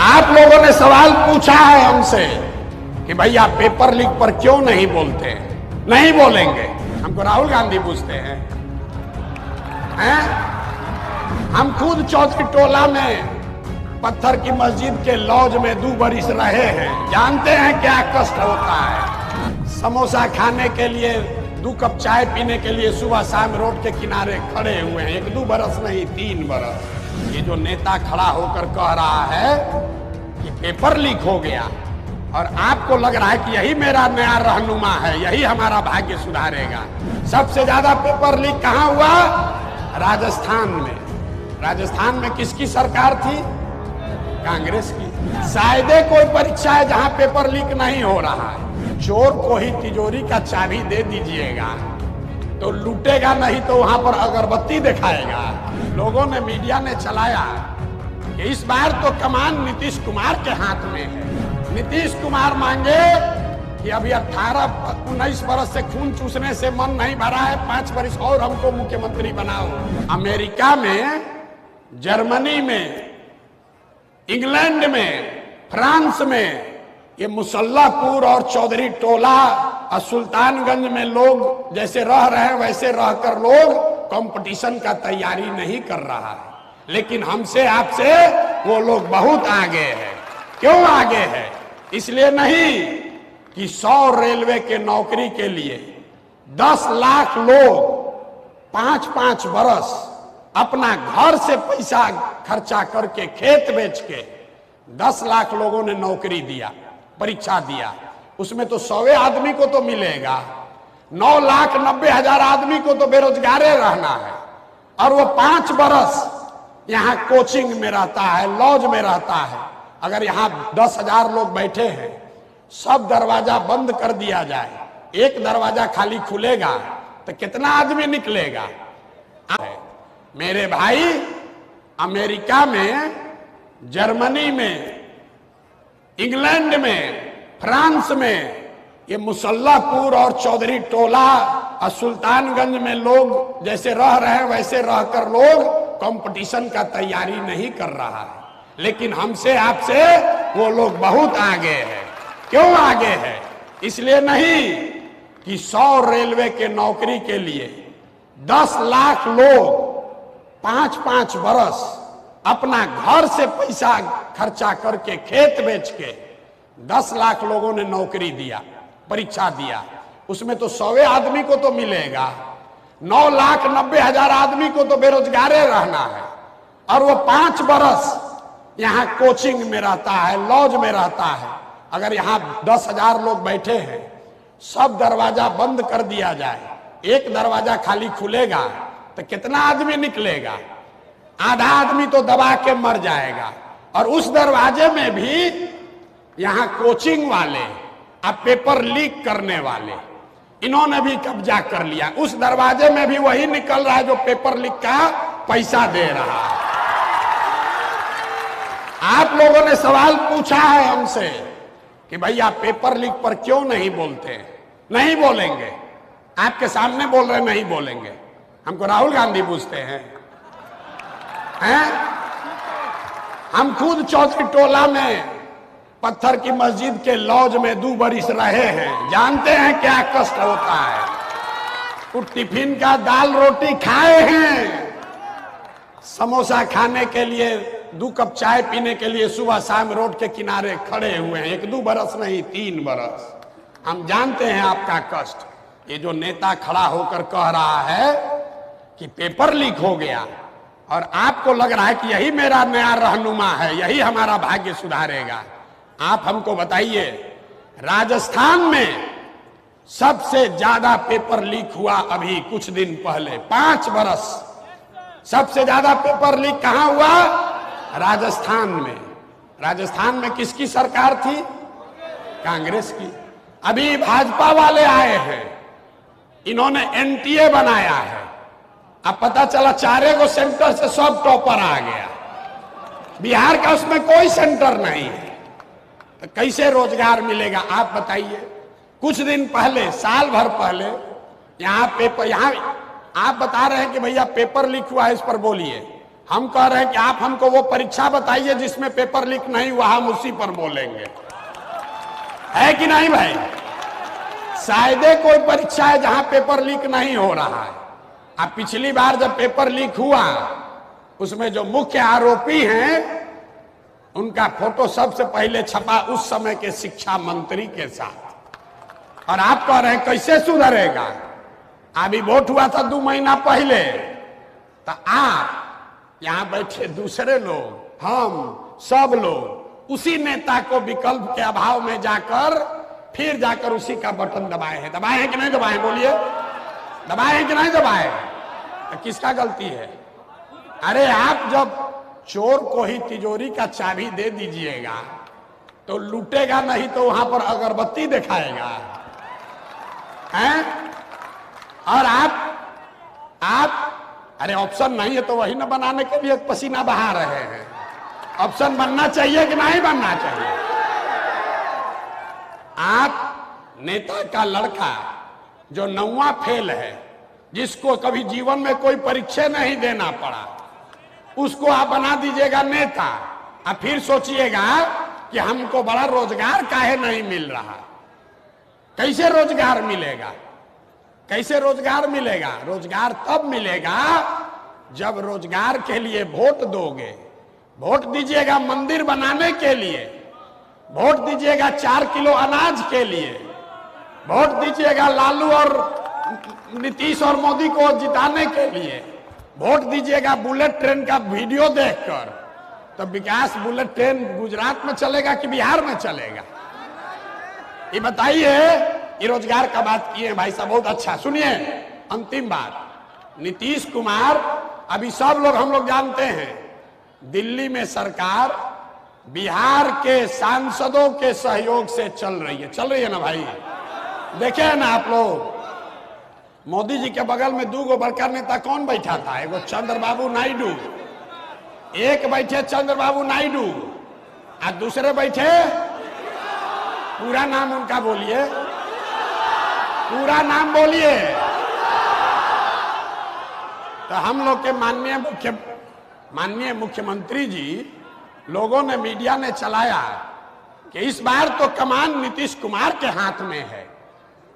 आप लोगों ने सवाल पूछा है हमसे कि भैया पेपर लीक पर क्यों नहीं बोलते हैं? नहीं बोलेंगे। हमको राहुल गांधी पूछते हैं, हम खुद चौथी टोला में पत्थर की मस्जिद के लॉज में 2 बरिस रहे हैं, जानते हैं क्या कष्ट होता है। समोसा खाने के लिए 2 कप चाय पीने के लिए सुबह शाम रोड के किनारे खड़े हुए हैं, 1-2 बरस नहीं 3 बरस। ये जो नेता खड़ा होकर कह रहा है कि पेपर लीक हो गया और आपको लग रहा है कि यही मेरा नया रहनुमा है, यही हमारा भाग्य सुधारेगा। सबसे ज्यादा पेपर लीक कहां हुआ? राजस्थान में। राजस्थान में किसकी सरकार थी? कांग्रेस की। शायद कोई परीक्षा है जहां पेपर लीक नहीं हो रहा है। चोर को ही तिजोरी का चाबी दे दीजिएगा तो लूटेगा नहीं तो वहां पर अगरबत्ती दिखाएगा। लोगों ने, मीडिया ने चलाया कि इस बार तो कमान नीतीश कुमार के हाथ में है। नीतीश कुमार मांगे कि अभी 18-19 बरस से खून चूसने से मन नहीं भरा है, 5 बरस और हमको मुख्यमंत्री बनाओ। अमेरिका में, जर्मनी में, इंग्लैंड में, फ्रांस में ये मुसल्लापुर और चौधरी टोला और सुल्तानगंज में लोग जैसे रह रहे हैं वैसे रहकर लोग कंपटीशन का तैयारी नहीं कर रहा है। लेकिन हमसे आपसे वो लोग बहुत आगे हैं। क्यों आगे है? इसलिए नहीं कि 100 रेलवे के नौकरी के लिए 10 लाख लोग 5-5 बरस अपना घर से पैसा खर्चा करके, खेत बेच के 10 लाख लोगों ने नौकरी दिया, परीक्षा दिया। उसमें तो 100 आदमी को तो मिलेगा, 9,90,000 आदमी को तो बेरोजगारे रहना है। और वो 5 बरस यहाँ कोचिंग में रहता है, लॉज में रहता है। अगर यहाँ 10,000 लोग बैठे हैं, सब दरवाजा बंद कर दिया जाए, एक दरवाजा खाली खुलेगा तो कितना आदमी निकलेगा? मेरे भाई, अमेरिका में, जर्मनी में, इंग्लैंड में, फ्रांस में ये मुसल्लापुर और चौधरी टोला और सुल्तानगंज में लोग जैसे रह रहे हैं वैसे रहकर लोग कंपटीशन का तैयारी नहीं कर रहा है। लेकिन हमसे आपसे वो लोग बहुत आगे हैं। क्यों आगे है? इसलिए नहीं कि 100 रेलवे के नौकरी के लिए 10 लाख लोग 5-5 बरस अपना घर से पैसा खर्चा करके, खेत बेच के 10 लाख लोगों ने नौकरी दिया, परीक्षा दिया। उसमें तो 100 आदमी को तो मिलेगा, 9,90,000 आदमी को तो बेरोजगारे रहना है। और वो 5 बरस यहाँ कोचिंग में रहता है, लॉज में रहता है। अगर यहाँ 10,000 लोग बैठे हैं, सब दरवाजा बंद कर दिया जाए, एक दरवाजा खाली खुलेगा तो कितना आदमी निकलेगा? आधा आदमी तो दबा के मर जाएगा। और उस दरवाजे में भी यहाँ कोचिंग वाले अब पेपर लीक करने वाले, इन्होंने भी कब्जा कर लिया। उस दरवाजे में भी वही निकल रहा है जो पेपर लीक का पैसा दे रहा है। आप लोगों ने सवाल पूछा है हमसे कि भैया पेपर लीक पर क्यों नहीं बोलते हैं? नहीं बोलेंगे। आपके सामने बोल रहे नहीं बोलेंगे। हमको राहुल गांधी पूछते हैं, हम खुद चौथी टोला में पत्थर की मस्जिद के लॉज में 2 बरिस रहे हैं, जानते हैं क्या कष्ट होता है। कुछ टिफिन का दाल रोटी खाए हैं, समोसा खाने के लिए 2 कप चाय पीने के लिए सुबह शाम रोड के किनारे खड़े हुए हैं, 1-2 बरस नहीं 3 बरस। हम जानते हैं आपका कष्ट। ये जो नेता खड़ा होकर कह रहा है कि पेपर लीक हो गया और आपको लग रहा है कि यही मेरा नया रहनुमा है, यही हमारा भाग्य सुधारेगा। आप हमको बताइए, राजस्थान में सबसे ज्यादा पेपर लीक हुआ अभी कुछ दिन पहले, 5 बरस सबसे ज्यादा पेपर लीक कहां हुआ? राजस्थान में। राजस्थान में किसकी सरकार थी? कांग्रेस की। अभी भाजपा वाले आए हैं, इन्होंने एनटीए बनाया है। अब पता चला 4 सेंटर से सब टॉपर आ गया। बिहार का उसमें कोई सेंटर नहीं है, तो कैसे रोजगार मिलेगा? आप बताइए। कुछ दिन पहले, साल भर पहले, यहाँ आप बता रहे हैं कि भैया पेपर लीक हुआ है, इस पर बोलिए। हम कह रहे हैं कि आप हमको वो परीक्षा बताइए जिसमें पेपर लीक नहीं हुआ, हम उसी पर बोलेंगे। है कि नहीं भाई? शायद कोई परीक्षा है जहां पेपर लीक नहीं हो रहा है। अब पिछली बार जब पेपर लीक हुआ, उसमें जो मुख्य आरोपी हैं उनका फोटो सबसे पहले छपा उस समय के शिक्षा मंत्री के साथ। और आप कह रहे हैं कैसे सुधरेगा? अभी वोट हुआ था 2 महीना पहले, तो आप यहां बैठे दूसरे लोग, हम सब लोग उसी नेता को विकल्प के अभाव में जाकर फिर जाकर उसी का बटन दबाए हैं। दबाए हैं कि नहीं दबाए? बोलिए, दबाए हैं कि नहीं दबाए? तो किसका गलती है? अरे आप जब चोर को ही तिजोरी का चाबी दे दीजिएगा तो लूटेगा नहीं, तो वहां पर अगरबत्ती दिखाएगा हैं? और आप अरे ऑप्शन नहीं है तो वही ना बनाने के लिए पसीना बहा रहे हैं। ऑप्शन बनना चाहिए कि नहीं बनना चाहिए? आप नेता का लड़का जो 9वां फेल है, जिसको कभी जीवन में कोई परीक्षा नहीं देना पड़ा, उसको आप बना दीजिएगा नेता। अब फिर सोचिएगा कि हमको बड़ा रोजगार काहे नहीं मिल रहा। कैसे रोजगार मिलेगा? कैसे रोजगार मिलेगा? रोजगार तब मिलेगा जब रोजगार के लिए वोट दोगे। वोट दीजिएगा मंदिर बनाने के लिए, वोट दीजिएगा 4 किलो अनाज के लिए, वोट दीजिएगा लालू और नीतीश और मोदी को जिताने के लिए, वोट दीजिएगा बुलेट ट्रेन का वीडियो देखकर। तो विकास बुलेट ट्रेन गुजरात में चलेगा कि बिहार में चलेगा? ये बताइए। ये रोजगार का बात किए भाई साहब, बहुत अच्छा। सुनिए, अंतिम बात, नीतीश कुमार, अभी सब लोग हम लोग जानते हैं, दिल्ली में सरकार बिहार के सांसदों के सहयोग से चल रही है ना भाई? देखे ना आप लोग, मोदी जी के बगल में 2 बड़का नेता कौन बैठा था? एगो चंद्रबाबू नायडू, एक बैठे चंद्रबाबू नायडू और दूसरे बैठे, पूरा नाम उनका बोलिए, पूरा नाम बोलिए। तो हम लोग के माननीय मुख्यमंत्री जी, लोगों ने, मीडिया ने चलाया कि इस बार तो कमान नीतीश कुमार के हाथ में है।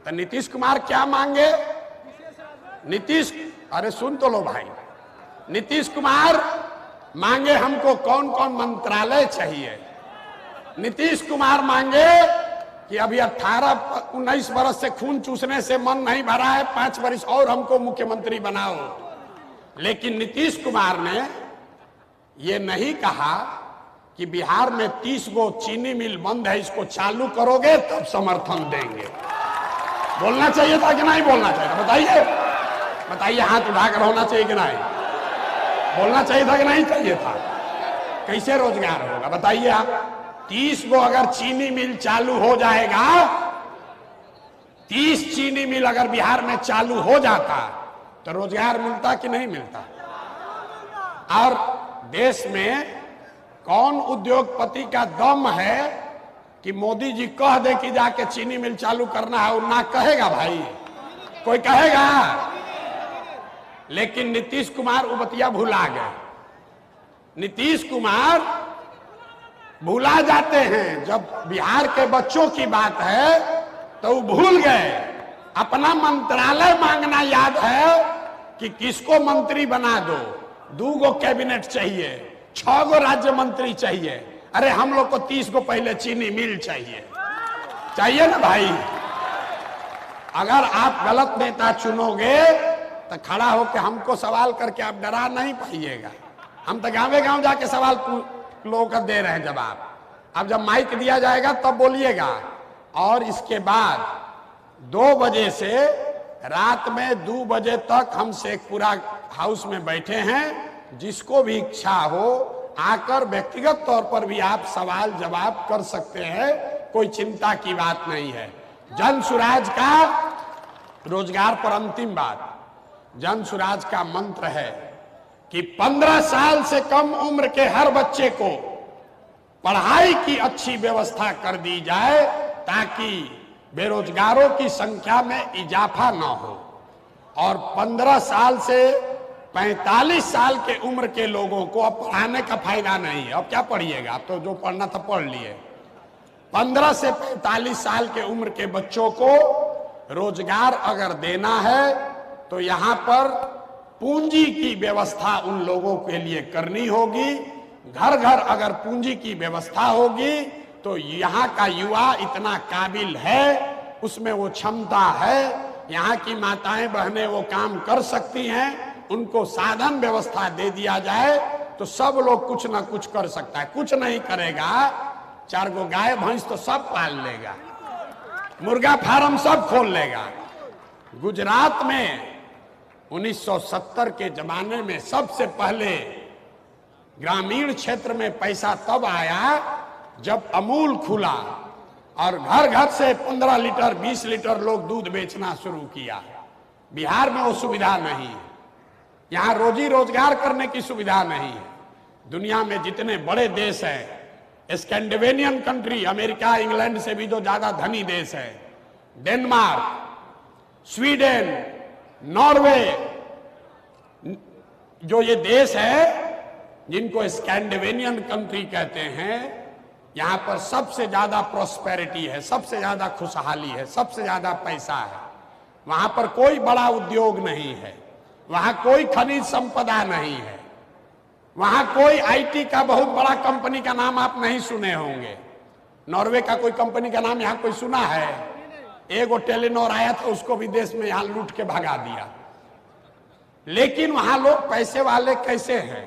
तो नीतीश कुमार क्या मांगे? अरे सुन तो लो भाई, नीतीश कुमार मांगे हमको कौन कौन मंत्रालय चाहिए। नीतीश कुमार मांगे कि अभी 18-19 बरस से खून चूसने से मन नहीं भरा है, 5 वर्ष और हमको मुख्यमंत्री बनाओ। लेकिन नीतीश कुमार ने ये नहीं कहा कि बिहार में 30 गो चीनी मिल बंद है, इसको चालू करोगे तब समर्थन देंगे। बोलना चाहिए था कि नहीं बोलना चाहिए था? बताइए, बताइए, हाथ उठाकर होना चाहिए कि नहीं? बोलना चाहिए था कि नहीं चाहिए था? कैसे रोजगार होगा बताइए आप? 30 गो अगर चीनी मिल चालू हो जाएगा, 30 चीनी मिल अगर बिहार में चालू हो जाता तो रोजगार मिलता कि नहीं मिलता? और देश में कौन उद्योगपति का दम है कि मोदी जी कह दे कि जाके चीनी मिल चालू करना है, और ना कहेगा भाई? कोई कहेगा? लेकिन नीतीश कुमार उबतिया भुला गए। नीतीश कुमार भुला जाते हैं, जब बिहार के बच्चों की बात है तो वो भूल गए। अपना मंत्रालय मांगना याद है कि किसको मंत्री बना दो। 2 गो कैबिनेट चाहिए, 6 गो राज्य मंत्री चाहिए। अरे हम लोग को 30 गो पहले चीनी मिल चाहिए ना भाई? अगर आप गलत नेता चुनोगे तो खड़ा होकर हमको सवाल करके आप डरा नहीं पाइएगा। हम तो गाँव जाके सवाल लोगों का दे रहे हैं जवाब। अब जब माइक दिया जाएगा तब बोलिएगा। और इसके बाद 2 बजे से रात में 2 बजे तक हम शेखपुरा हाउस में बैठे हैं। जिसको भी इच्छा हो आकर व्यक्तिगत तौर पर भी आप सवाल जवाब कर सकते हैं, कोई चिंता की बात नहीं है। जन सुराज का, रोजगार पर अंतिम बात, जन सुराज का मंत्र है कि 15 साल से कम उम्र के हर बच्चे को पढ़ाई की अच्छी व्यवस्था कर दी जाए ताकि बेरोजगारों की संख्या में इजाफा न हो। और 15 साल से 45 साल के उम्र के लोगों को अब पढ़ाने का फायदा नहीं है। अब क्या पढ़िएगा, अब तो जो पढ़ना था पढ़ लिए। 15 से 45 साल के उम्र के बच्चों को रोजगार अगर देना है तो यहां पर पूंजी की व्यवस्था उन लोगों के लिए करनी होगी। घर घर अगर पूंजी की व्यवस्था होगी तो यहाँ का युवा इतना काबिल है, उसमें वो क्षमता है, यहाँ की माताएं बहनें वो काम कर सकती हैं, उनको साधन व्यवस्था दे दिया जाए तो सब लोग कुछ ना कुछ कर सकता है। कुछ नहीं करेगा, 4 गो गाय भैंस तो सब पाल लेगा, मुर्गा फार्म सब खोल लेगा। गुजरात में 1970 के जमाने में सबसे पहले ग्रामीण क्षेत्र में पैसा तब आया जब अमूल खुला और घर घर से 15 लीटर 20 लीटर लोग दूध बेचना शुरू किया। बिहार में वो सुविधा नहीं है, यहाँ रोजी रोजगार करने की सुविधा नहीं है। दुनिया में जितने बड़े देश हैं, स्कैंडिनेवियन कंट्री, अमेरिका इंग्लैंड से भी जो ज्यादा धनी देश है, डेनमार्क, स्वीडन, नॉर्वे, जो ये देश है जिनको स्कैंडिनेवियन कंट्री कहते हैं, यहां पर सबसे ज्यादा प्रॉस्पेरिटी है, सबसे ज्यादा खुशहाली है, सबसे ज्यादा पैसा है। वहां पर कोई बड़ा उद्योग नहीं है, वहां कोई खनिज संपदा नहीं है, वहां कोई आईटी का बहुत बड़ा कंपनी का नाम आप नहीं सुने होंगे। नॉर्वे का कोई कंपनी का नाम यहां कोई सुना है? एक टेलीनॉर आया था, उसको भी देश में यहां लूट के भगा दिया। लेकिन वहां लोग पैसे वाले कैसे हैं?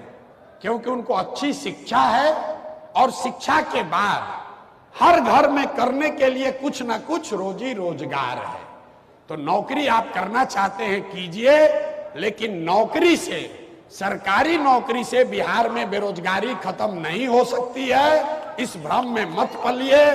क्योंकि उनको अच्छी शिक्षा है और शिक्षा के बाद हर घर में करने के लिए कुछ ना कुछ रोजी रोजगार है। तो नौकरी आप करना चाहते हैं कीजिए, लेकिन नौकरी से, सरकारी नौकरी से बिहार में बेरोजगारी खत्म नहीं हो सकती है, इस भ्रम में मत पलिए।